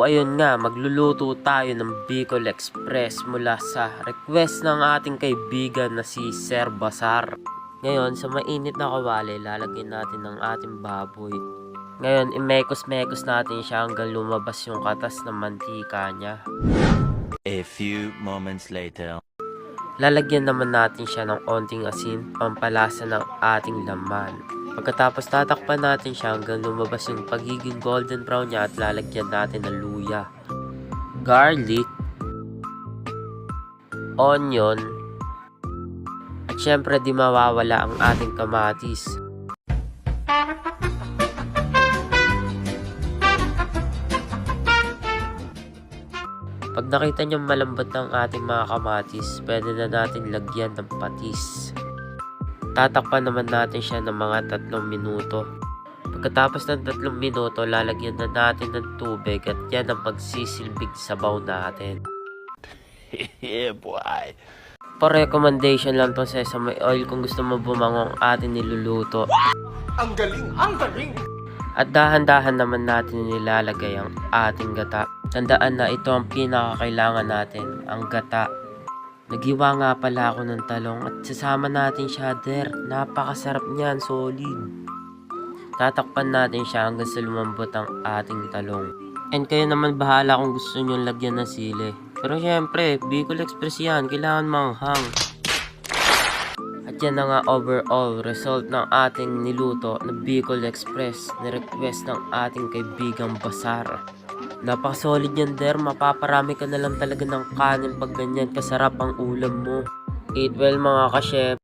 ayun nga, magluluto tayo ng Bicol Express mula sa request ng ating kaibigan na si Sir Basar. Ngayon, sa mainit na kawali, lalagyan natin ng ating baboy. Ngayon, imekos-mekos natin siya hanggang lumabas yung katas ng mantika niya. A few moments later. Lalagyan naman natin siya ng onting asin, pampalasa ng ating laman. Pagkatapos tatakpan natin siya hanggang lumabas yung pagiging golden brown niya at lalagyan natin ng luya, garlic, onion, at syempre di mawawala ang ating kamatis. Pag nakita nyo malambot ng ating mga kamatis, pwede na natin lagyan ng patis. Tatakpan naman natin siya ng mga 3 minuto. Pagkatapos ng 3 minuto, lalagyan na natin ng tubig at yan ang magsisilbing sabaw natin. Yeah, boy. For recommendation lang to sesame oil kung gusto mo bumango ang ating niluluto. Ang galing! Ang galing! At dahan-dahan naman natin nilalagay ang ating gata. Tandaan na ito ang pinakakailangan natin, ang gata. Naghiwa nga pala ako ng talong at sasama natin siya der. Napakasarap niyan, solid. Tatakpan natin siya hanggang sa lumambot ang ating talong. And kayo naman bahala kung gusto nyo lagyan ng sili. Pero syempre, Bicol Express yan, kailangan manghang. At yan na nga overall result ng ating niluto na Bicol Express na request ng ating kaibigang Basar. Napaka-solid yan der, mapaparami ka na lang talaga ng kanin pag ganyan kasarap ang ulam mo. Eat well mga ka-chef.